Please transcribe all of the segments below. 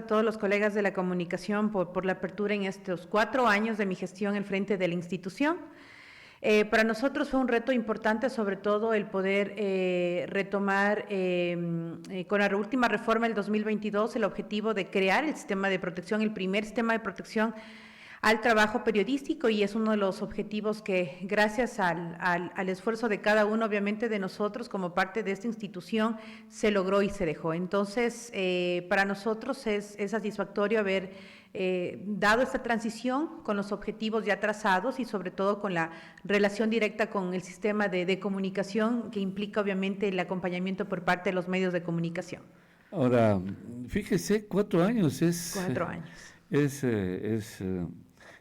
todos los colegas de la comunicación por la apertura en estos 4 años de mi gestión al frente de la institución. Para nosotros fue un reto importante, sobre todo el poder retomar con la última reforma del 2022 el objetivo de crear el sistema de protección, el primer sistema de protección al trabajo periodístico, y es uno de los objetivos que gracias al esfuerzo de cada uno, obviamente de nosotros como parte de esta institución, se logró y se dejó. Entonces, para nosotros es satisfactorio haber dado esta transición con los objetivos ya trazados y sobre todo con la relación directa con el sistema de comunicación que implica obviamente el acompañamiento por parte de los medios de comunicación. Ahora, fíjese, 4 años 4 años.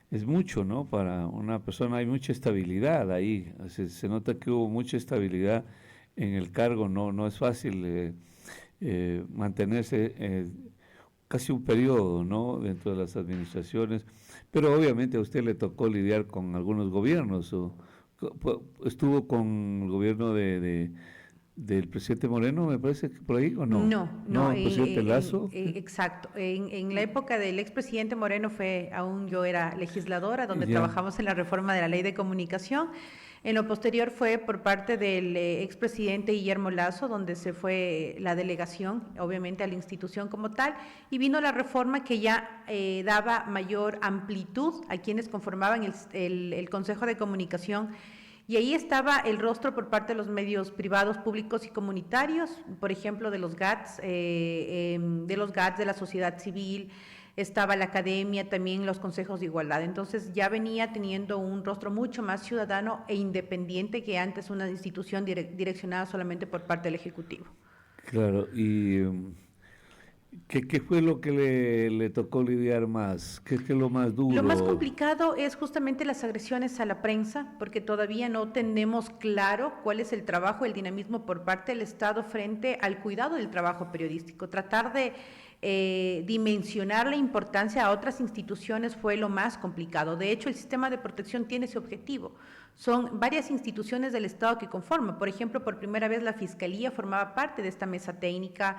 Es mucho, ¿no? Para una persona hay mucha estabilidad ahí, se nota que hubo mucha estabilidad en el cargo, no es fácil mantenerse casi un periodo, ¿no? Dentro de las administraciones, pero obviamente a usted le tocó lidiar con algunos gobiernos, estuvo con el gobierno del presidente Moreno, me parece que por ahí, ¿o no? No, el presidente Lazo. exacto. En la época del expresidente Moreno aún yo era legisladora, donde trabajamos en la reforma de la ley de comunicación. En lo posterior fue por parte del expresidente Guillermo Lazo, donde se fue la delegación, obviamente, a la institución como tal, y vino la reforma que ya daba mayor amplitud a quienes conformaban el Consejo de Comunicación. Y ahí estaba el rostro por parte de los medios privados, públicos y comunitarios, por ejemplo, de los GATS, de la sociedad civil, estaba la academia, también los consejos de igualdad. Entonces ya venía teniendo un rostro mucho más ciudadano e independiente que antes una institución direccionada solamente por parte del Ejecutivo. Claro, y ¿qué fue lo que le tocó lidiar más? ¿Qué es lo más duro? Lo más complicado es justamente las agresiones a la prensa, porque todavía no tenemos claro cuál es el trabajo, el dinamismo por parte del Estado frente al cuidado del trabajo periodístico. Tratar de dimensionar la importancia a otras instituciones fue lo más complicado. De hecho, el sistema de protección tiene ese objetivo. Son varias instituciones del Estado que conforman. Por ejemplo, por primera vez la Fiscalía formaba parte de esta mesa técnica,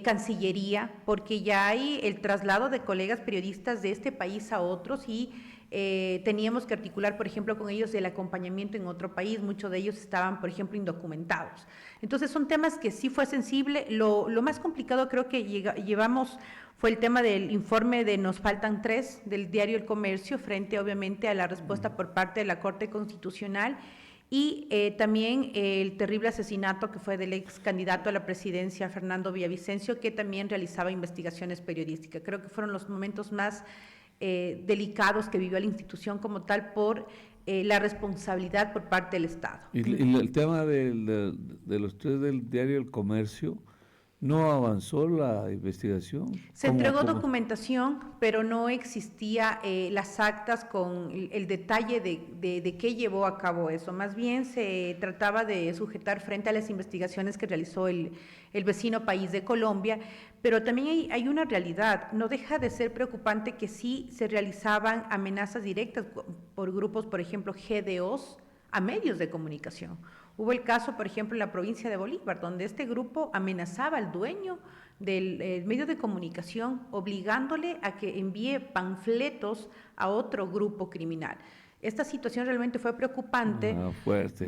Cancillería, porque ya hay el traslado de colegas periodistas de este país a otros y teníamos que articular, por ejemplo, con ellos el acompañamiento en otro país. Muchos de ellos estaban, por ejemplo, indocumentados. Entonces, son temas que sí fue sensible. Lo más complicado creo que llevamos fue el tema del informe de Nos faltan 3 del diario El Comercio, frente obviamente a la respuesta por parte de la Corte Constitucional, y también el terrible asesinato que fue del ex candidato a la presidencia, Fernando Villavicencio, que también realizaba investigaciones periodísticas. Creo que fueron los momentos más delicados que vivió la institución como tal por la responsabilidad por parte del Estado. Y el tema de los 3 del diario El Comercio, ¿no avanzó la investigación? Se entregó documentación, pero no existía las actas con el detalle de qué llevó a cabo eso. Más bien se trataba de sujetar frente a las investigaciones que realizó el vecino país de Colombia, pero también hay una realidad. No deja de ser preocupante que sí se realizaban amenazas directas por grupos, por ejemplo, GDOs, a medios de comunicación. Hubo el caso, por ejemplo, en la provincia de Bolívar, donde este grupo amenazaba al dueño del medio de comunicación, obligándole a que envíe panfletos a otro grupo criminal. Esta situación realmente fue preocupante,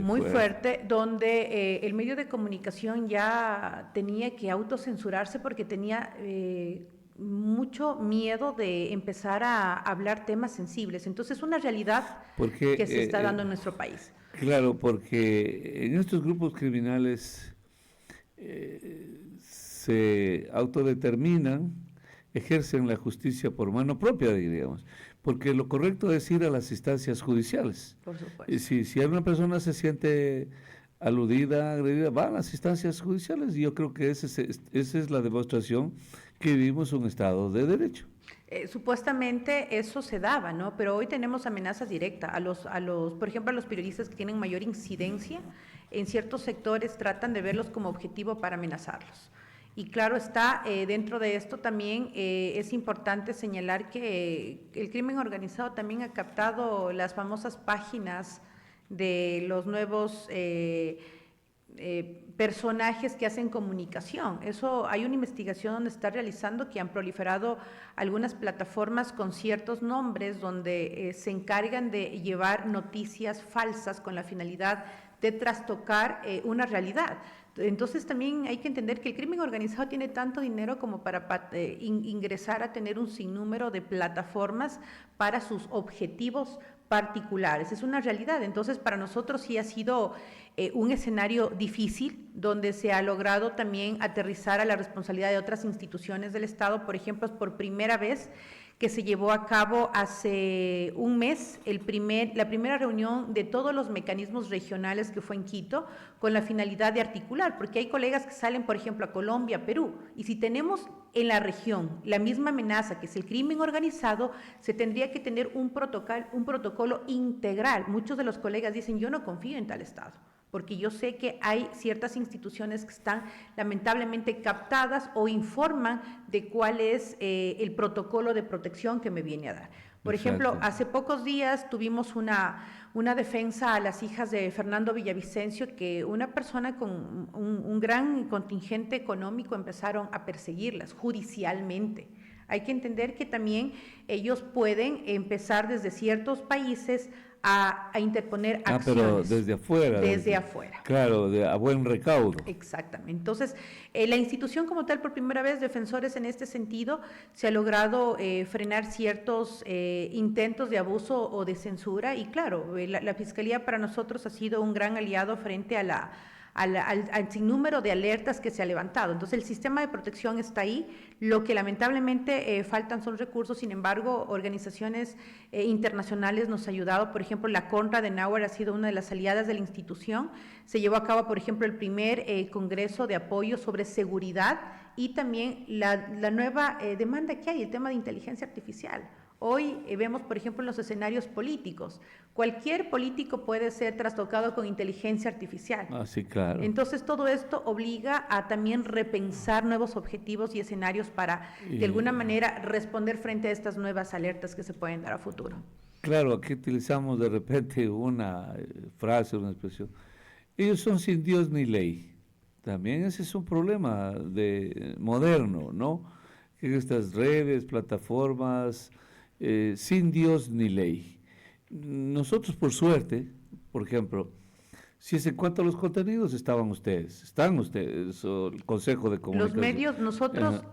muy fuerte, donde el medio de comunicación ya tenía que autocensurarse porque tenía mucho miedo de empezar a hablar temas sensibles. Entonces, es una realidad que se está dando en nuestro país. Claro, porque en estos grupos criminales se autodeterminan, ejercen la justicia por mano propia, diríamos, porque lo correcto es ir a las instancias judiciales. Por supuesto. Y si alguna persona se siente aludida, agredida, va a las instancias judiciales, y yo creo que esa es la demostración que vivimos un Estado de Derecho. Supuestamente eso se daba, ¿no? Pero hoy tenemos amenazas directas por ejemplo, a los periodistas que tienen mayor incidencia, en ciertos sectores tratan de verlos como objetivo para amenazarlos. Y claro está, dentro de esto también es importante señalar que el crimen organizado también ha captado las famosas páginas de los nuevos personajes que hacen comunicación. Eso hay una investigación donde está realizando que han proliferado algunas plataformas con ciertos nombres donde se encargan de llevar noticias falsas con la finalidad de trastocar una realidad. Entonces también hay que entender que el crimen organizado tiene tanto dinero como para ingresar a tener un sinnúmero de plataformas para sus objetivos particulares. Es una realidad. Entonces para nosotros sí ha sido un escenario difícil donde se ha logrado también aterrizar a la responsabilidad de otras instituciones del Estado. Por ejemplo, es por primera vez que se llevó a cabo hace un mes la primera reunión de todos los mecanismos regionales que fue en Quito con la finalidad de articular, porque hay colegas que salen, por ejemplo, a Colombia, Perú, y si tenemos en la región la misma amenaza que es el crimen organizado, se tendría que tener un protocolo integral. Muchos de los colegas dicen, yo no confío en tal Estado, porque yo sé que hay ciertas instituciones que están lamentablemente captadas o informan de cuál es el protocolo de protección que me viene a dar. Por ejemplo, hace pocos días tuvimos una defensa a las hijas de Fernando Villavicencio, que una persona con un gran contingente económico empezaron a perseguirlas judicialmente. Hay que entender que también ellos pueden empezar desde ciertos países a interponer acciones. Pero desde afuera. Desde afuera. Claro, a buen recaudo. Exactamente. Entonces, la institución como tal, por primera vez, Defensores en este sentido, se ha logrado frenar ciertos intentos de abuso o de censura y claro, la Fiscalía para nosotros ha sido un gran aliado frente a al sinnúmero de alertas que se ha levantado. Entonces el sistema de protección está ahí, lo que lamentablemente faltan son recursos. Sin embargo, organizaciones internacionales nos han ayudado. Por ejemplo, la CONRA de Náhuatl ha sido una de las aliadas de la institución. Se llevó a cabo, por ejemplo, el primer congreso de apoyo sobre seguridad y también la nueva demanda que hay, el tema de inteligencia artificial. Hoy vemos, por ejemplo, en los escenarios políticos, cualquier político puede ser trastocado con inteligencia artificial. Ah, sí, claro. Entonces, todo esto obliga a también repensar nuevos objetivos y escenarios para, de alguna manera, responder frente a estas nuevas alertas que se pueden dar a futuro. Claro, aquí utilizamos de repente una frase, una expresión. Ellos son sin Dios ni ley. También ese es un problema moderno, ¿no? Que estas redes, plataformas, sin Dios ni ley. Nosotros, por suerte, por ejemplo, si es en cuanto a los contenidos, están ustedes, o el Consejo de Comunicación. Los medios, nosotros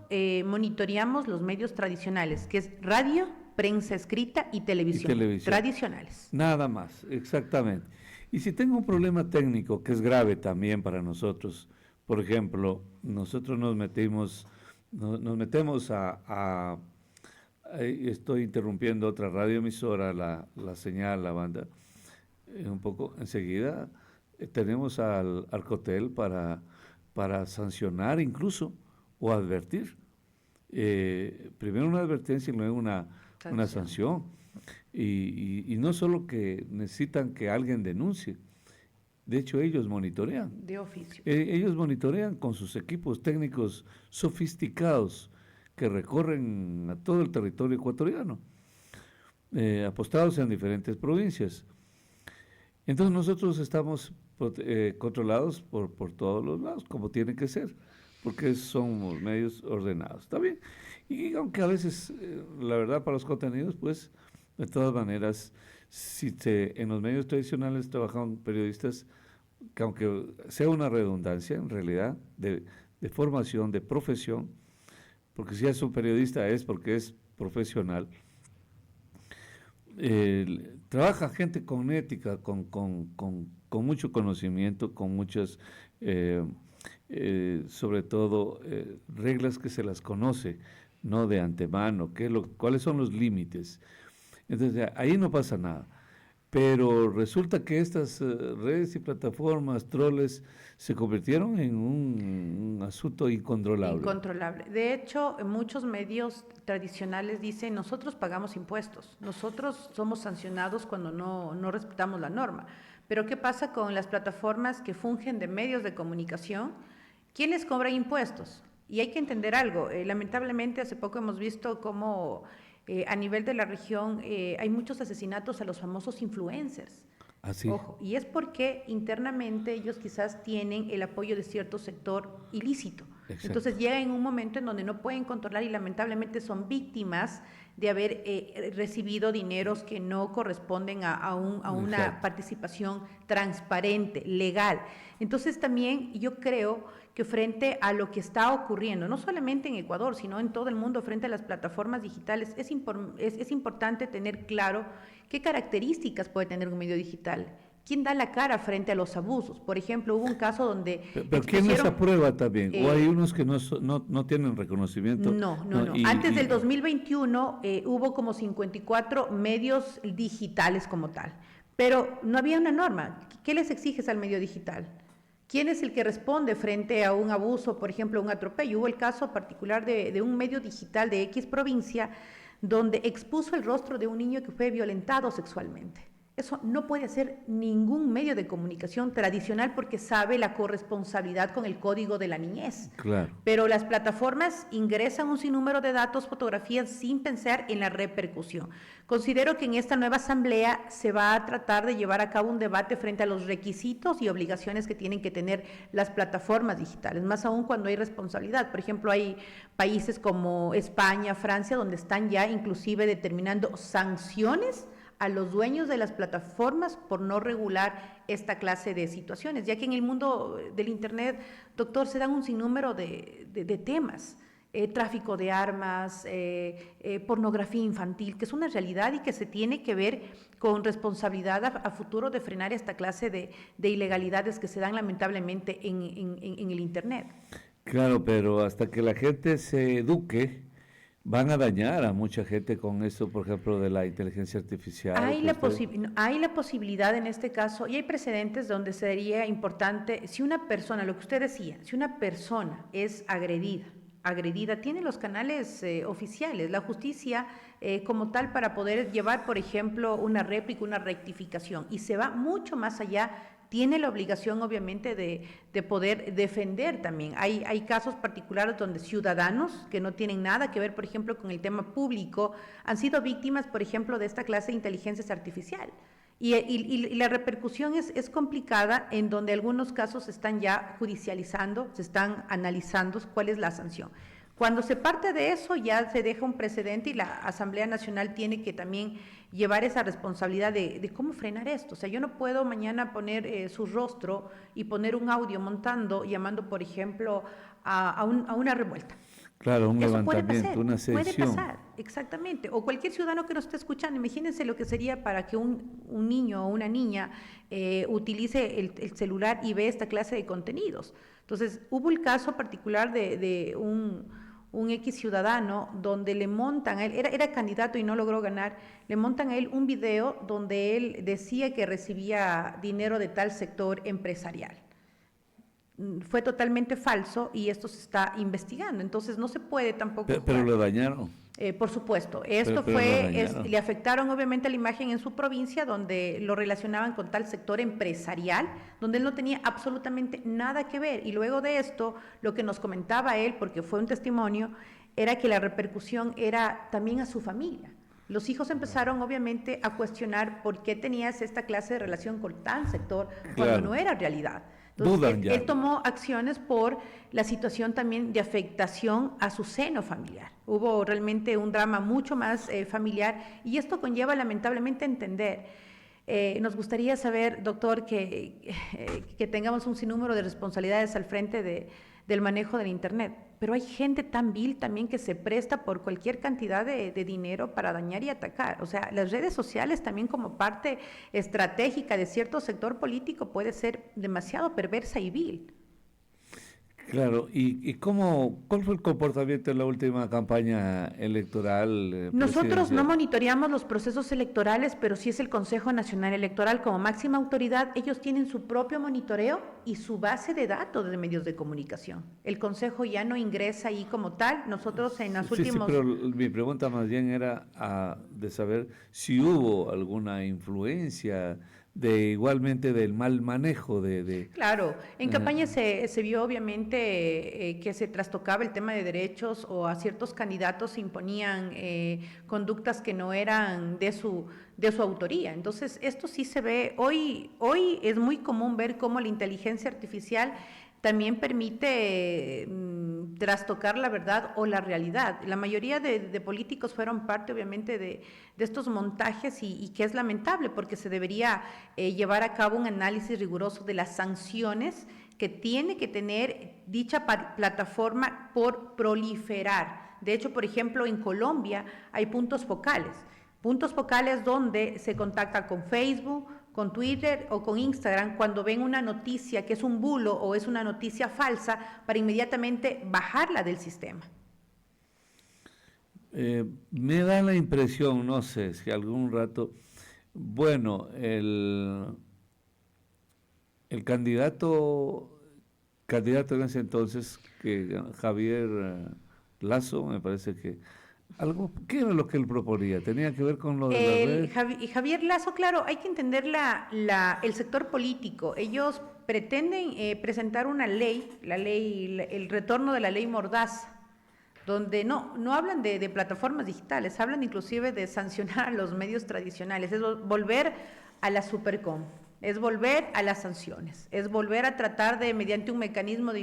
monitoreamos los medios tradicionales, que es radio, prensa escrita y televisión. Tradicionales. Nada más, exactamente. Y si tengo un problema técnico que es grave también para nosotros, por ejemplo, nosotros nos metemos a estoy interrumpiendo otra radioemisora, la señal, la banda, un poco enseguida tenemos al Arcotel para sancionar incluso o advertir. Primero una advertencia y luego una sanción. Y no solo que necesitan que alguien denuncie, de hecho ellos monitorean. De oficio. Ellos monitorean con sus equipos técnicos sofisticados que recorren a todo el territorio ecuatoriano, apostados en diferentes provincias. Entonces nosotros estamos controlados por todos los lados, como tiene que ser, porque somos medios ordenados. ¿Está bien? Y aunque a veces, la verdad, para los contenidos, pues, de todas maneras, en los medios tradicionales trabajan periodistas que, aunque sea una redundancia, en realidad, de formación, de profesión, porque si es un periodista es porque es profesional, trabaja gente con ética, con mucho conocimiento, con muchas, sobre todo, reglas que se las conoce, no de antemano, cuáles son los límites. Entonces, ahí no pasa nada. Pero resulta que estas redes y plataformas, troles, se convirtieron en un asunto incontrolable. Incontrolable. De hecho, muchos medios tradicionales dicen, nosotros pagamos impuestos, nosotros somos sancionados cuando no respetamos la norma. Pero ¿qué pasa con las plataformas que fungen de medios de comunicación? ¿Quiénes cobran impuestos? Y hay que entender algo. Lamentablemente, hace poco hemos visto cómo a nivel de la región hay muchos asesinatos a los famosos influencers. Así, Ojo, y es porque internamente ellos quizás tienen el apoyo de cierto sector ilícito. exacto. Entonces llega en un momento en donde no pueden controlar y lamentablemente son víctimas de haber recibido dineros que no corresponden a una Exacto. participación transparente, legal. Entonces también yo creo que frente a lo que está ocurriendo, no solamente en Ecuador, sino en todo el mundo, frente a las plataformas digitales, es importante tener claro qué características puede tener un medio digital. ¿Quién da la cara frente a los abusos? Por ejemplo, hubo un caso donde Pero ¿quién les expusieron aprueba también? ¿O hay eh, unos que no tienen reconocimiento? no, no, No, no. Antes del 2021 hubo como 54 medios digitales como tal, pero no había una norma. ¿Qué les exiges al medio digital? ¿Quién es el que responde frente a un abuso, por ejemplo, un atropello? Hubo el caso particular de un medio digital de X provincia donde expuso el rostro de un niño que fue violentado sexualmente. Eso no puede hacer ningún medio de comunicación tradicional porque sabe la corresponsabilidad con el código de la niñez. claro. Pero las plataformas ingresan un sinnúmero de datos, fotografías, sin pensar en la repercusión. Considero que en esta nueva asamblea se va a tratar de llevar a cabo un debate frente a los requisitos y obligaciones que tienen que tener las plataformas digitales, más aún cuando hay responsabilidad. Por ejemplo, hay países como España, Francia, donde están ya inclusive determinando sanciones a los dueños de las plataformas por no regular esta clase de situaciones, ya que en el mundo del Internet, doctor, se dan un sinnúmero de temas. Tráfico de armas, pornografía infantil, que es una realidad y que se tiene que ver con responsabilidad a futuro de frenar esta clase de ilegalidades que se dan lamentablemente en el Internet. Claro, pero hasta que la gente se eduque, van a dañar a mucha gente con eso, por ejemplo, de la inteligencia artificial que usted... Hay la posibilidad en este caso, y hay precedentes donde sería importante, si una persona, lo que usted decía, si una persona es agredida, tiene los canales oficiales, la justicia como tal para poder llevar, por ejemplo, una réplica, una rectificación, y se va mucho más allá, tiene la obligación obviamente de poder defender también. Hay casos particulares donde ciudadanos que no tienen nada que ver, por ejemplo, con el tema público, han sido víctimas, por ejemplo, de esta clase de inteligencia artificial. Y la repercusión es complicada en donde algunos casos se están ya judicializando, se están analizando cuál es la sanción. Cuando se parte de eso ya se deja un precedente y la Asamblea Nacional tiene que también llevar esa responsabilidad de cómo frenar esto. O sea, yo no puedo mañana poner su rostro y poner un audio montando, llamando, por ejemplo, a una revuelta. Claro, un Eso levantamiento, una puede sedición. pasar, exactamente. O cualquier ciudadano que nos esté escuchando, imagínense lo que sería para que un niño o una niña utilice el celular y ve esta clase de contenidos. Entonces, hubo el caso particular de un X ciudadano donde le montan a él, era candidato y no logró ganar, le montan a él un video donde él decía que recibía dinero de tal sector empresarial. Fue totalmente falso y esto se está investigando. Entonces no se puede tampoco Pero jugar. lo dañaron, Por supuesto, esto pero lo fue, dañaron. le afectaron obviamente la imagen en su provincia, donde lo relacionaban con tal sector empresarial, donde él no tenía absolutamente nada que ver. Y luego de esto, lo que nos comentaba él, porque fue un testimonio, era que la repercusión era también a su familia. Los hijos empezaron obviamente a cuestionar por qué tenías esta clase de relación con tal sector cuando Claro, no era realidad. Entonces, dudan ya. él tomó acciones por la situación también de afectación a su seno familiar. Hubo realmente un drama mucho más familiar y esto conlleva lamentablemente a entender. Nos gustaría saber, doctor, que tengamos un sinnúmero de responsabilidades al frente del manejo del Internet, pero hay gente tan vil también que se presta por cualquier cantidad de dinero para dañar y atacar. O sea, las redes sociales también como parte estratégica de cierto sector político puede ser demasiado perversa y vil. Claro, ¿y cuál fue el comportamiento en la última campaña electoral Nosotros no presidencial? monitoreamos los procesos electorales, pero sí es el Consejo Nacional Electoral como máxima autoridad. Ellos tienen su propio monitoreo y su base de datos de medios de comunicación. El Consejo ya no ingresa ahí como tal. Nosotros en los Sí, sí, últimos... pero mi pregunta más bien era de saber si hubo alguna influencia de igualmente del mal manejo Claro, en campaña se vio obviamente que se trastocaba el tema de derechos o a ciertos candidatos se imponían conductas que no eran de su autoría. Entonces, esto sí se ve, hoy es muy común ver cómo la inteligencia artificial también permite trastocar la verdad o la realidad. La mayoría de políticos fueron parte, obviamente, de estos montajes y que es lamentable porque se debería llevar a cabo un análisis riguroso de las sanciones que tiene que tener dicha plataforma por proliferar. De hecho, por ejemplo, en Colombia hay puntos focales donde se contacta con Facebook, con Twitter o con Instagram cuando ven una noticia que es un bulo o es una noticia falsa para inmediatamente bajarla del sistema. Me da la impresión, no sé, si algún rato, bueno, el candidato en ese entonces, que Javier Lazo, me parece que algo, ¿qué era lo que él proponía? ¿Tenía que ver con lo de las redes? Javier Lazo, claro, hay que entender el sector político. Ellos pretenden presentar una ley, el retorno de la ley Mordaza, donde no hablan de plataformas digitales, hablan inclusive de sancionar a los medios tradicionales, es volver a la Supercom, es volver a las sanciones, es volver a tratar de, mediante un mecanismo de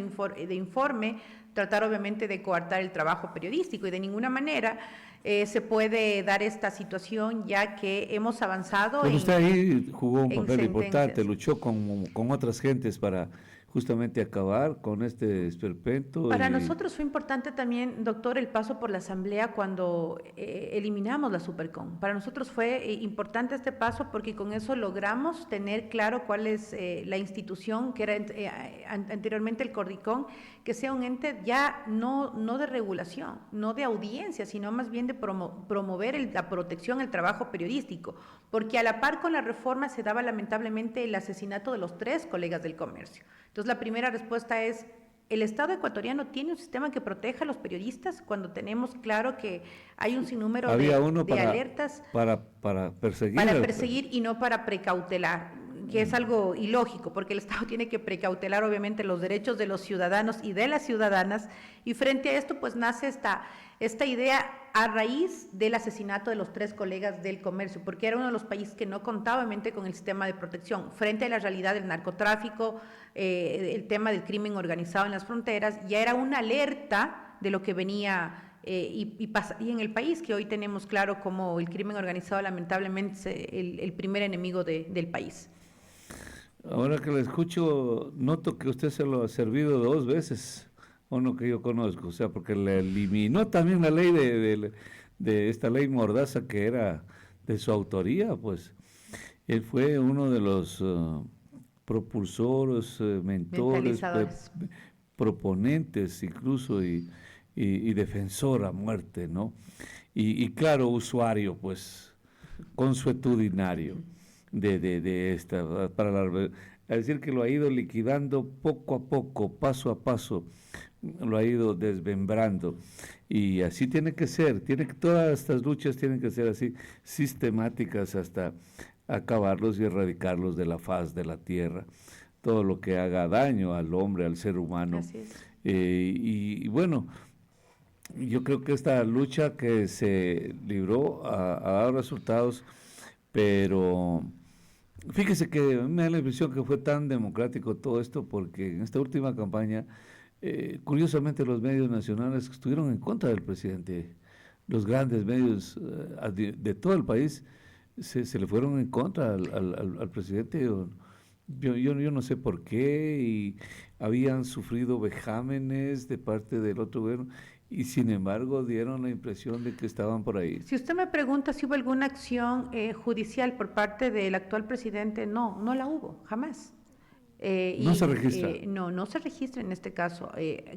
informe, tratar obviamente de coartar el trabajo periodístico y de ninguna manera se puede dar esta situación ya que hemos avanzado Pero usted ahí jugó un en papel importante, sentencias. luchó con otras gentes para justamente acabar con este esperpento Para y nosotros fue importante también, doctor, el paso por la Asamblea cuando eliminamos la Supercom. Para nosotros fue importante este paso porque con eso logramos tener claro cuál es la institución que era anteriormente el Cordicón, que sea un ente ya no de regulación, no de audiencia, sino más bien de promover la protección al trabajo periodístico, porque a la par con la reforma se daba lamentablemente el asesinato de los 3 colegas del comercio. Entonces la primera respuesta es: ¿el Estado ecuatoriano tiene un sistema que proteja a los periodistas cuando tenemos claro que hay un sinnúmero había uno de alertas para perseguir para perseguir y no para precautelar? Que es algo ilógico, porque el Estado tiene que precautelar obviamente los derechos de los ciudadanos y de las ciudadanas, y frente a esto pues nace esta idea a raíz del asesinato de los 3 colegas del comercio, porque era uno de los países que no contaba obviamente con el sistema de protección, frente a la realidad del narcotráfico, el tema del crimen organizado en las fronteras, ya era una alerta de lo que venía y en el país, que hoy tenemos claro como el crimen organizado lamentablemente es el primer enemigo del país. Ahora que le escucho, noto que usted se lo ha servido 2 veces, uno que yo conozco, o sea, porque le eliminó también la ley de esta ley Mordaza que era de su autoría, pues. Él fue uno de los propulsores, mentores, proponentes incluso y defensor a muerte, ¿no? Y claro, usuario, pues, consuetudinario de esta, a decir que lo ha ido liquidando poco a poco, paso a paso, lo ha ido desmembrando. Y así tiene que ser, todas estas luchas tienen que ser así, sistemáticas hasta acabarlos y erradicarlos de la faz de la tierra, todo lo que haga daño al hombre, al ser humano. Así es. Y bueno, yo creo que esta lucha que se libró ha dado resultados, pero fíjese que me da la impresión que fue tan democrático todo esto porque en esta última campaña, curiosamente los medios nacionales estuvieron en contra del presidente, los grandes medios de todo el país se le fueron en contra al presidente. Yo no sé por qué, y habían sufrido vejámenes de parte del otro gobierno, y sin embargo dieron la impresión de que estaban por ahí. Si usted me pregunta si hubo alguna acción judicial por parte del actual presidente, no la hubo, jamás. No se registra. No se registra en este caso,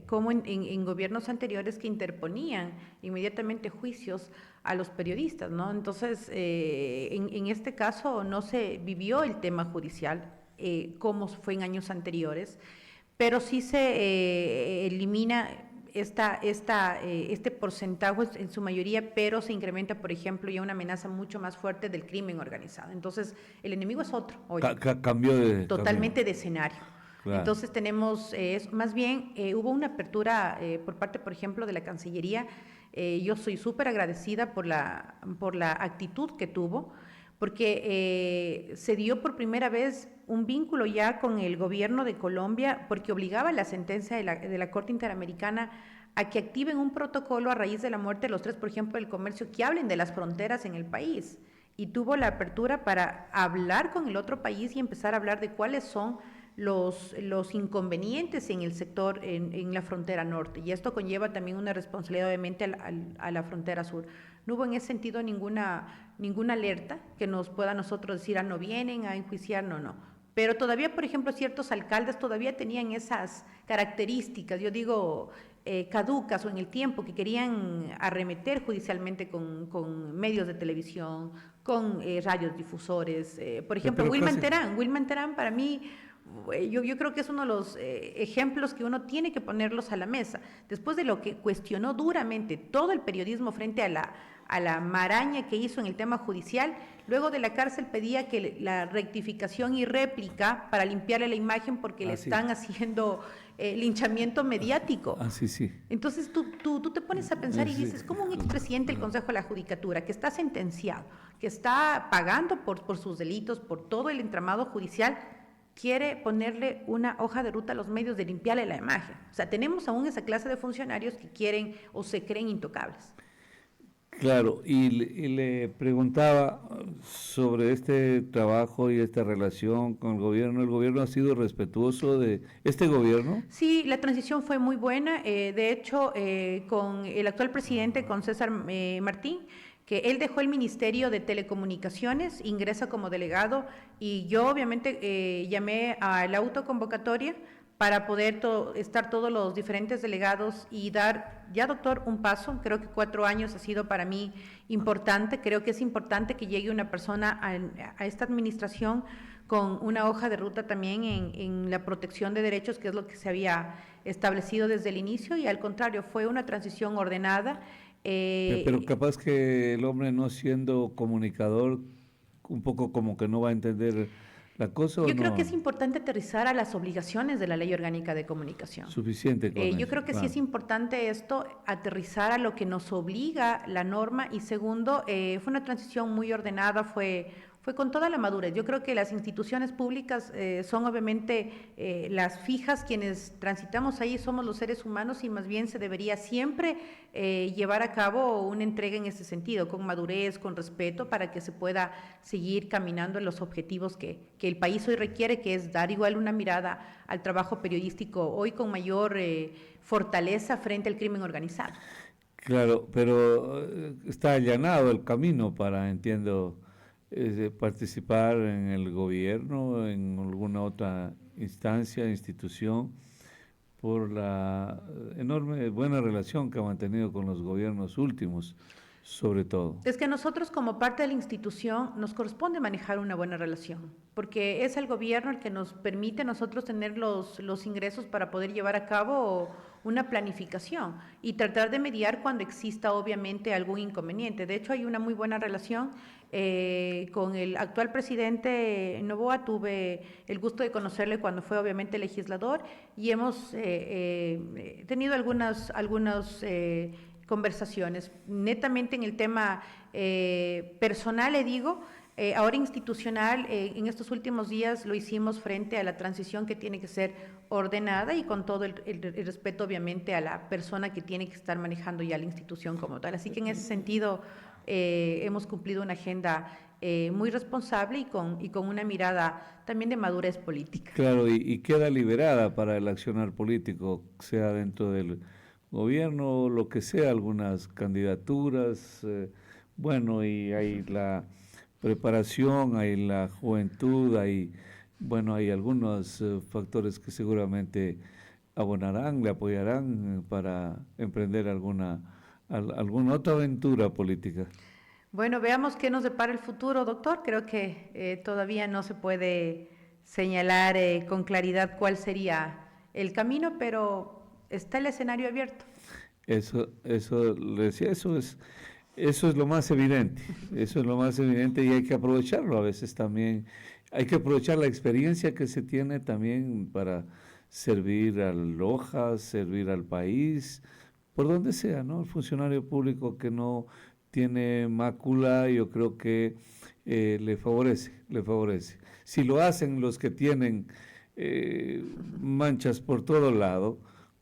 como en gobiernos anteriores que interponían inmediatamente juicios a los periodistas, ¿no? Entonces, en este caso no se vivió el tema judicial como fue en años anteriores, pero sí se elimina este porcentaje en su mayoría, pero se incrementa, por ejemplo, ya una amenaza mucho más fuerte del crimen organizado. Entonces, el enemigo es otro, hoy, totalmente de escenario. Claro. Entonces tenemos, más bien, hubo una apertura por parte, por ejemplo, de la Cancillería. Yo soy súper agradecida por la actitud que tuvo, porque se dio por primera vez un vínculo ya con el gobierno de Colombia, porque obligaba la sentencia de la Corte Interamericana a que activen un protocolo a raíz de la muerte de los tres, por ejemplo, del comercio, que hablen de las fronteras en el país. Y tuvo la apertura para hablar con el otro país y empezar a hablar de cuáles son los inconvenientes en el sector, en la frontera norte. Y esto conlleva también una responsabilidad, obviamente, a la frontera sur. No hubo en ese sentido ninguna alerta que nos pueda nosotros decir, no vienen a enjuiciar, no. Pero todavía, por ejemplo, ciertos alcaldes todavía tenían esas características, yo digo, caducas o en el tiempo, que querían arremeter judicialmente con medios de televisión, con radiodifusores. Por ejemplo, Wilman Terán, para mí, yo creo que es uno de los ejemplos que uno tiene que ponerlos a la mesa. Después de lo que cuestionó duramente todo el periodismo frente a la maraña que hizo en el tema judicial, luego de la cárcel pedía que la rectificación y réplica para limpiarle la imagen porque le están haciendo linchamiento mediático. Sí. Entonces tú te pones a pensar y dices, ¿cómo un expresidente del Consejo de la Judicatura, que está sentenciado, que está pagando por sus delitos, por todo el entramado judicial, quiere ponerle una hoja de ruta a los medios de limpiarle la imagen? O sea, tenemos aún esa clase de funcionarios que quieren o se creen intocables. Claro, y le preguntaba sobre este trabajo y esta relación con el gobierno. ¿El gobierno ha sido respetuoso de este gobierno? Sí, la transición fue muy buena. De hecho, con el actual presidente, con César Martín, que él dejó el Ministerio de Telecomunicaciones, ingresa como delegado, y yo obviamente llamé a la autoconvocatoria para poder estar todos los diferentes delegados y dar, ya doctor, un paso. Creo que 4 años ha sido para mí importante. Creo que es importante que llegue una persona a esta administración con una hoja de ruta también en la protección de derechos, que es lo que se había establecido desde el inicio, y al contrario, fue una transición ordenada. Pero capaz que el hombre, no siendo comunicador, un poco como que no va a entender la cosa. Yo creo que es importante aterrizar a las obligaciones de la Ley Orgánica de Comunicación. Suficiente con eso. Yo creo que sí es importante esto, aterrizar a lo que nos obliga la norma, y segundo, fue una transición muy ordenada, fue con toda la madurez. Yo creo que las instituciones públicas son obviamente las fijas, quienes transitamos ahí somos los seres humanos, y más bien se debería siempre llevar a cabo una entrega en ese sentido, con madurez, con respeto, para que se pueda seguir caminando en los objetivos que el país hoy requiere, que es dar igual una mirada al trabajo periodístico hoy con mayor fortaleza frente al crimen organizado. Claro, pero está allanado el camino para, entiendo, participar en el gobierno, en alguna otra instancia, institución, por la enorme buena relación que ha mantenido con los gobiernos últimos, sobre todo. Es que nosotros, como parte de la institución, nos corresponde manejar una buena relación, porque es el gobierno el que nos permite a nosotros tener los ingresos para poder llevar a cabo una planificación y tratar de mediar cuando exista obviamente algún inconveniente. De hecho, hay una muy buena relación con el actual presidente Noboa. Tuve el gusto de conocerle cuando fue obviamente legislador, y hemos tenido algunas conversaciones. Netamente en el tema personal, le digo, ahora institucional, en estos últimos días lo hicimos frente a la transición, que tiene que ser ordenada y con todo el respeto obviamente a la persona que tiene que estar manejando ya la institución como tal. Así que en ese sentido hemos cumplido una agenda muy responsable y con una mirada también de madurez política. Claro, y queda liberada para el accionar político, sea dentro del gobierno o lo que sea, algunas candidaturas, bueno, y hay la preparación, hay la juventud, hay algunos factores que seguramente abonarán, le apoyarán para emprender alguna otra aventura política. Bueno, veamos qué nos depara el futuro, doctor. Creo que todavía no se puede señalar con claridad cuál sería el camino, pero está el escenario abierto. Eso, le decía, eso es lo más evidente, eso es lo más evidente y hay que aprovecharlo a veces también. Hay que aprovechar la experiencia que se tiene también para servir a Loja, servir al país, por donde sea, ¿no? El funcionario público que no tiene mácula, yo creo que le favorece, le favorece. Si lo hacen los que tienen manchas por todo lado,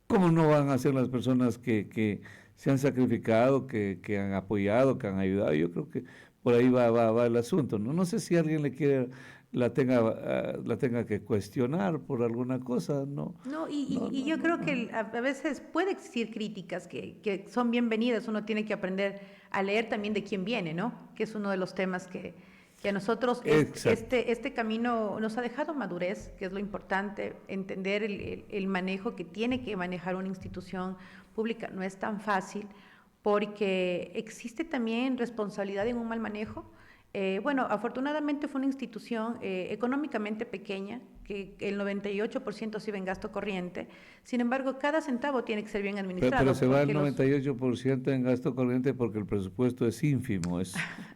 ¿cómo no van a ser las personas que se han sacrificado, que han apoyado, que han ayudado? Yo creo que por ahí va el asunto, ¿no? No sé si alguien le quiere, la tenga que cuestionar por alguna cosa, ¿no? No, No, y no, yo no, creo que no. a veces puede existir críticas que son bienvenidas, uno tiene que aprender a leer también de quién viene, ¿no? Que es uno de los temas que a nosotros Exacto. este camino nos ha dejado madurez, que es lo importante, entender el manejo que tiene que manejar una institución pública. No es tan fácil porque existe también responsabilidad en un mal manejo. Bueno, afortunadamente fue una institución económicamente pequeña, que el 98% se iba en gasto corriente. Sin embargo, cada centavo tiene que ser bien Pero administrado se va el porque los... 98% en gasto corriente porque el presupuesto es ínfimo, es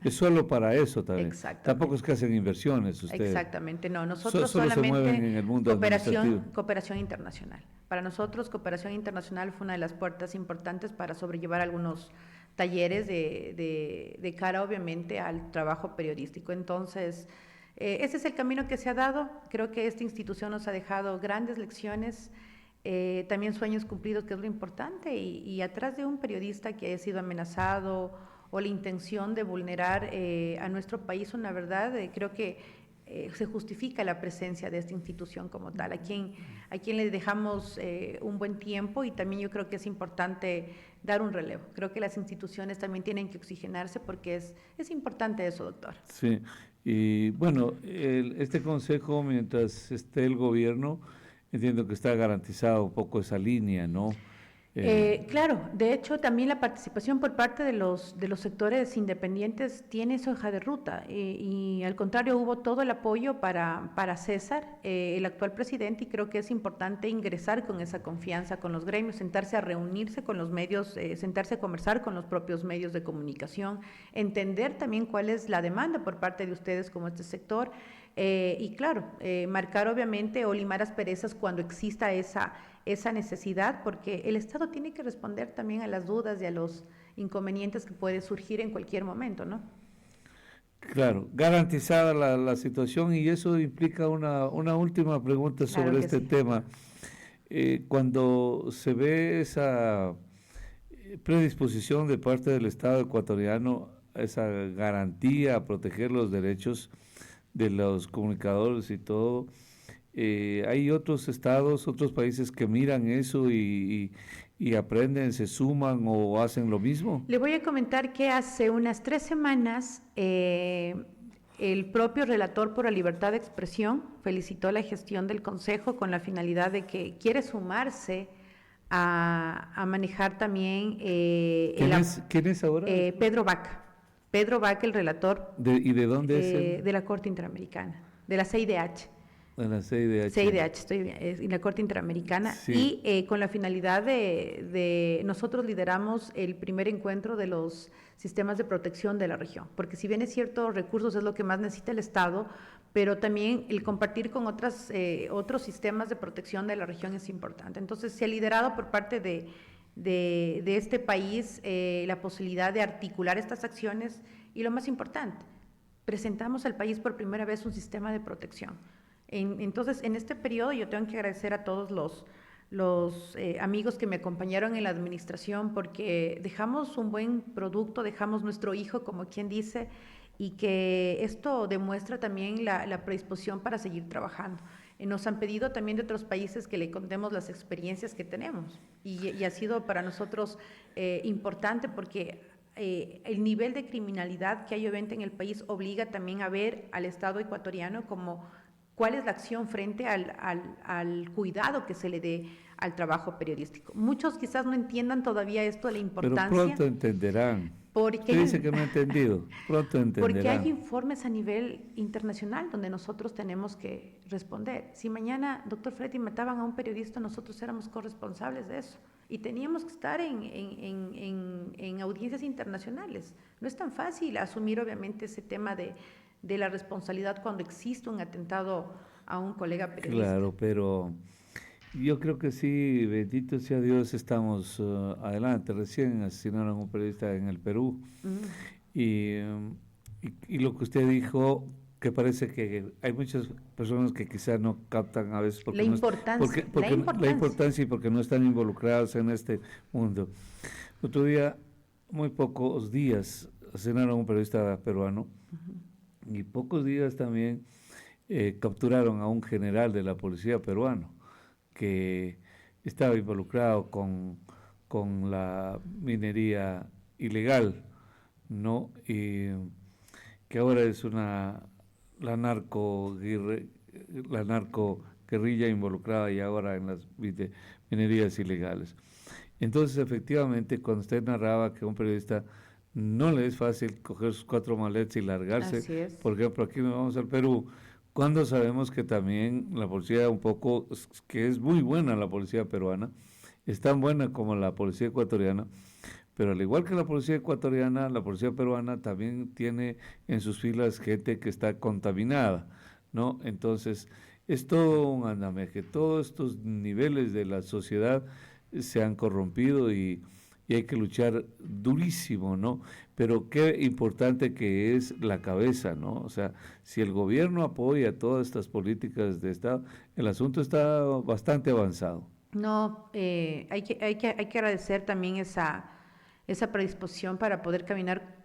solo para eso también. Tampoco es Exactamente. que hacen inversiones ustedes, Exactamente, no, nosotros solo se mueven en solamente el mundo administrativo. cooperación internacional. Para nosotros, cooperación internacional fue una de las puertas importantes para sobrellevar algunos talleres de cara, obviamente, al trabajo periodístico. Entonces, ese es el camino que se ha dado. Creo que esta institución nos ha dejado grandes lecciones, también sueños cumplidos, que es lo importante, y atrás de un periodista que haya sido amenazado o la intención de vulnerar a nuestro país una verdad, creo que se justifica la presencia de esta institución como tal, a quien le dejamos un buen tiempo, y también yo creo que es importante dar un relevo. Creo que las instituciones también tienen que oxigenarse porque es importante eso, doctor. Sí, y bueno, este consejo, mientras esté el gobierno, entiendo que está garantizado un poco esa línea, ¿no? Eh, Claro, de hecho también la participación por parte de los sectores independientes tiene su hoja de ruta, y al contrario hubo todo el apoyo para César, el actual presidente, y creo que es importante ingresar con esa confianza con los gremios, sentarse a reunirse con los medios, sentarse a conversar con los propios medios de comunicación, entender también cuál es la demanda por parte de ustedes como este sector, y claro, marcar obviamente o limar asperezas cuando exista esa necesidad, porque el Estado tiene que responder también a las dudas y a los inconvenientes que pueden surgir en cualquier momento, ¿no? claro, garantizada la situación y eso implica una última pregunta Claro sobre que este sí. tema. Cuando se ve esa predisposición de parte del Estado ecuatoriano, esa garantía a proteger los derechos de los comunicadores y todo, hay otros estados, otros países que miran eso y aprenden, se suman o hacen lo mismo. Le voy a comentar que hace unas 3 semanas el propio relator por la libertad de expresión felicitó la gestión del Consejo con la finalidad de que quiere sumarse a manejar también Quién es ahora? Pedro Vaca. Pedro Vaca, el relator ¿Y de dónde es él? de la Corte Interamericana, de la CIDH. De la CIDH. CIDH, estoy bien, en la Corte Interamericana, Sí, y con la finalidad nosotros lideramos el primer encuentro de los sistemas de protección de la región, porque si bien es cierto, recursos es lo que más necesita el Estado, pero también el compartir con otros sistemas de protección de la región es importante. Entonces, se ha liderado por parte de este país la posibilidad de articular estas acciones, y lo más importante, presentamos al país por primera vez un sistema de protección. Entonces, en este periodo yo tengo que agradecer a todos los amigos que me acompañaron en la administración, porque dejamos un buen producto, dejamos nuestro hijo, como quien dice, y que esto demuestra también la predisposición para seguir trabajando. Nos han pedido también de otros países que le contemos las experiencias que tenemos, y ha sido para nosotros importante porque el nivel de criminalidad que hay obviamente en el país obliga también a ver al Estado ecuatoriano como cuál es la acción frente al cuidado que se le dé al trabajo periodístico. Muchos quizás no entiendan todavía esto de la pero importancia, pronto entenderán. porque Usted dice que no ha entendido, pronto porque hay entenderán. informes a nivel internacional donde nosotros tenemos que responder. Si mañana, doctor Freddy, mataban a un periodista, nosotros éramos corresponsables de eso. y teníamos que estar en audiencias internacionales. No es tan fácil asumir obviamente ese tema de la responsabilidad cuando existe un atentado a un colega periodista. Claro, pero yo creo que sí, bendito sea Dios, estamos adelante. Recién asesinaron a un periodista en el Perú Mm. y, y lo que usted dijo, que parece que hay muchas personas que quizás no captan a veces La porque no es, importancia, la la importancia. importancia y porque no están involucrados en este mundo. Otro día, muy pocos días, asesinaron a un periodista peruano y pocos días también capturaron a un general de la policía peruano que estaba involucrado con la minería ilegal, ¿no? Y que ahora es la la narco guerrilla involucrada y ahora en las minerías ilegales. Entonces, efectivamente, cuando usted narraba que a un periodista no le es fácil coger sus cuatro maletas y largarse, Así es. por ejemplo, aquí nos vamos al Perú, cuando sabemos que también la policía un poco, que es muy buena la policía peruana, es tan buena como la policía ecuatoriana, pero al igual que la policía ecuatoriana, la policía peruana también tiene en sus filas gente que está contaminada, ¿no? Entonces, es todo un andamiaje, todos estos niveles de la sociedad se han corrompido y hay que luchar durísimo, ¿no? Pero qué importante que es la cabeza, ¿no? O sea, si el gobierno apoya todas estas políticas de Estado, el asunto está bastante avanzado. No, hay que agradecer también esa predisposición para poder caminar,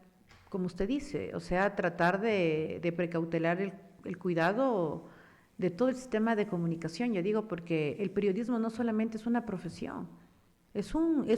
como usted dice, o sea, tratar de precautelar el cuidado de todo el sistema de comunicación, yo digo, porque el periodismo no solamente es una profesión, es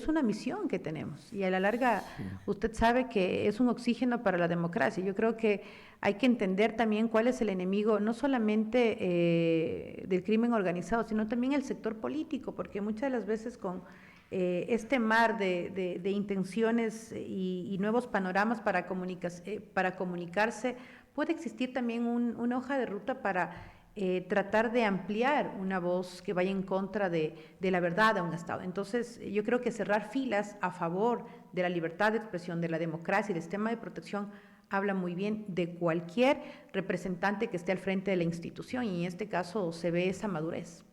una misión que tenemos y a la larga Sí. usted sabe que es un oxígeno para la democracia. Yo creo que hay que entender también cuál es el enemigo, no solamente del crimen organizado, sino también el sector político, porque muchas de las veces con este mar de intenciones y nuevos panoramas para comunicarse, puede existir también una hoja de ruta para tratar de ampliar una voz que vaya en contra de la verdad a un Estado. Entonces, yo creo que cerrar filas a favor de la libertad de expresión, de la democracia y del sistema de protección habla muy bien de cualquier representante que esté al frente de la institución y en este caso se ve esa madurez.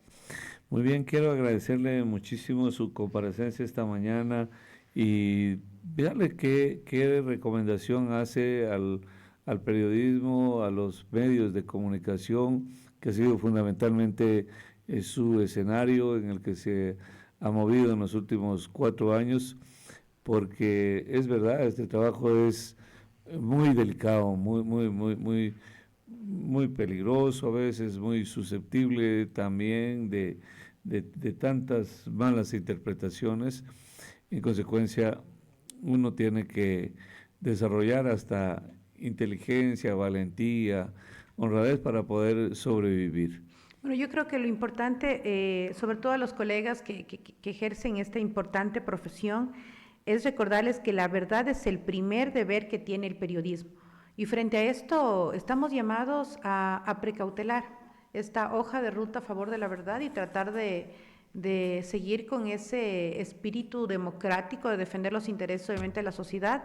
Muy bien, quiero agradecerle muchísimo su comparecencia esta mañana y veanle qué recomendación hace al periodismo, a los medios de comunicación, que ha sido fundamentalmente su escenario en el que se ha movido en los últimos 4 años, porque es verdad, este trabajo es muy delicado, muy peligroso, a veces muy susceptible también de tantas malas interpretaciones. En consecuencia, uno tiene que desarrollar hasta inteligencia, valentía, honradez para poder sobrevivir. Bueno, yo creo que lo importante, sobre todo a los colegas que ejercen esta importante profesión, es recordarles que la verdad es el primer deber que tiene el periodismo. Y frente a esto, estamos llamados a precautelar esta hoja de ruta a favor de la verdad y tratar de seguir con ese espíritu democrático de defender los intereses, obviamente, de la sociedad.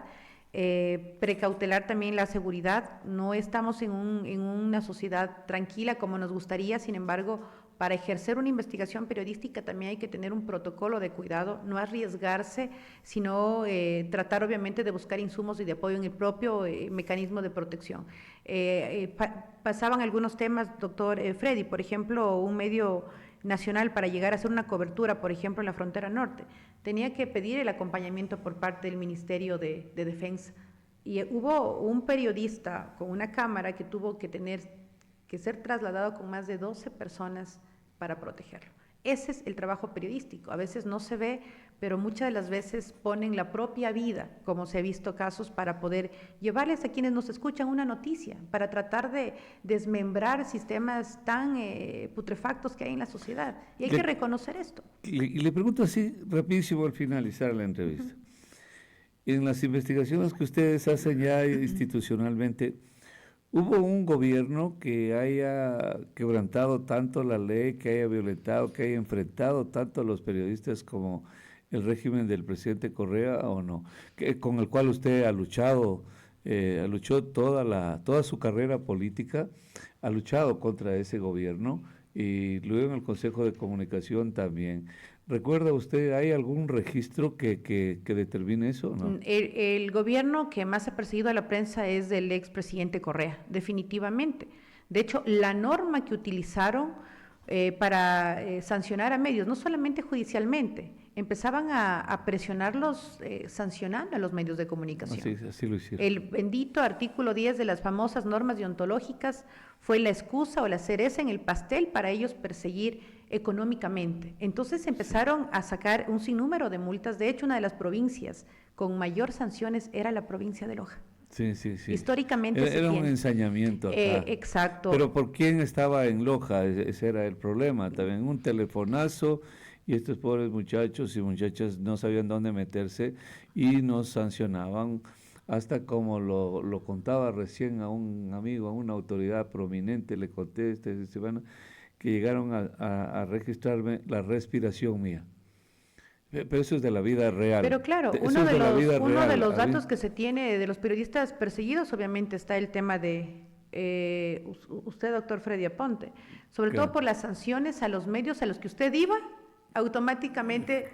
Precautelar también la seguridad. No estamos en una sociedad tranquila como nos gustaría, sin embargo, para ejercer una investigación periodística también hay que tener un protocolo de cuidado, no arriesgarse, sino tratar obviamente de buscar insumos y de apoyo en el propio mecanismo de protección. Pasaban algunos temas, doctor Freddy, por ejemplo, un medio nacional para llegar a hacer una cobertura, por ejemplo, en la frontera norte, tenía que pedir el acompañamiento por parte del Ministerio de Defensa. Y hubo un periodista con una cámara que tuvo que ser trasladado con más de 12 personas para protegerlo. Ese es el trabajo periodístico. A veces no se ve, pero muchas de las veces ponen la propia vida, como se ha visto casos, para poder llevarles a quienes nos escuchan una noticia, para tratar de desmembrar sistemas tan putrefactos que hay en la sociedad. Y hay que reconocer esto. Y le pregunto así rapidísimo al finalizar la entrevista. En las investigaciones que ustedes hacen ya institucionalmente, ¿hubo un gobierno que haya quebrantado tanto la ley, que haya violentado, que haya enfrentado tanto a los periodistas como el régimen del presidente Correa o no? Con el cual usted ha luchado, luchó toda su carrera política, ha luchado contra ese gobierno y luego en el Consejo de Comunicación también. ¿Recuerda usted, hay algún registro que determine eso o no? El gobierno que más ha perseguido a la prensa es del expresidente Correa, definitivamente. De hecho, la norma que utilizaron para sancionar a medios, no solamente judicialmente, empezaban a presionarlos sancionando a los medios de comunicación. Así lo hicieron. El bendito artículo 10 de las famosas normas deontológicas fue la excusa o la cereza en el pastel para ellos perseguir económicamente. Entonces empezaron a sacar un sinnúmero de multas. De hecho, una de las provincias con mayor sanciones era la provincia de Loja. Sí. Históricamente era un ensañamiento acá. Exacto. Pero ¿por quién estaba en Loja? Ese era el problema. También un telefonazo y estos pobres muchachos y muchachas no sabían dónde meterse y nos sancionaban hasta como lo contaba recién a un amigo, a una autoridad prominente, le conté esta semana, que llegaron a registrarme la respiración mía. Pero eso es de la vida real. Pero claro, uno de los datos que se tiene de los periodistas perseguidos, obviamente está el tema de usted, doctor Freddy Aponte, sobre todo por las sanciones a los medios a los que usted iba, automáticamente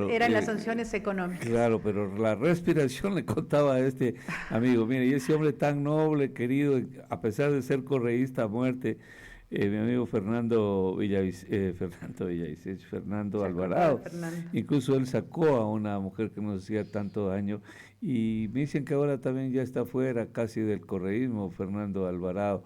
eran las sanciones económicas. Claro, pero la respiración le contaba a este amigo, mire, y ese hombre tan noble, querido, a pesar de ser correísta a muerte, mi amigo Fernando Alvarado, incluso él sacó a una mujer que nos hacía tanto daño y me dicen que ahora también ya está fuera casi del correísmo, Fernando Alvarado,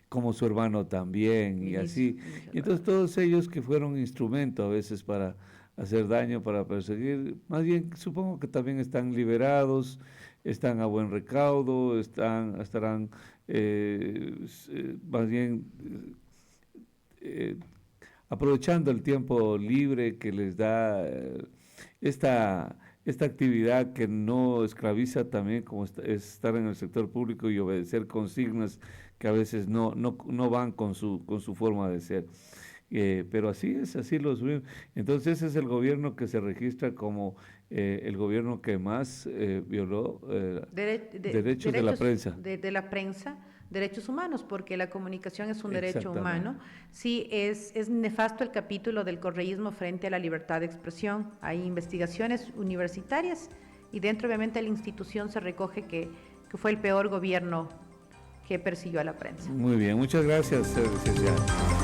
como su hermano también y así. Y entonces todos ellos que fueron instrumento a veces para hacer daño, para perseguir, más bien supongo que también están liberados, están a buen recaudo, estarán más bien aprovechando el tiempo libre que les da esta actividad que no esclaviza también como es estar en el sector público y obedecer consignas que a veces no van con su forma de ser. Pero así es, así los vemos. Entonces ese es el gobierno que se registra como el gobierno que más violó derechos de la prensa. De la prensa, derechos humanos, porque la comunicación es un derecho humano. Sí, es nefasto el capítulo del correísmo frente a la libertad de expresión. Hay investigaciones universitarias y dentro obviamente de la institución se recoge que fue el peor gobierno que persiguió a la prensa. Muy bien, muchas gracias, licenciada.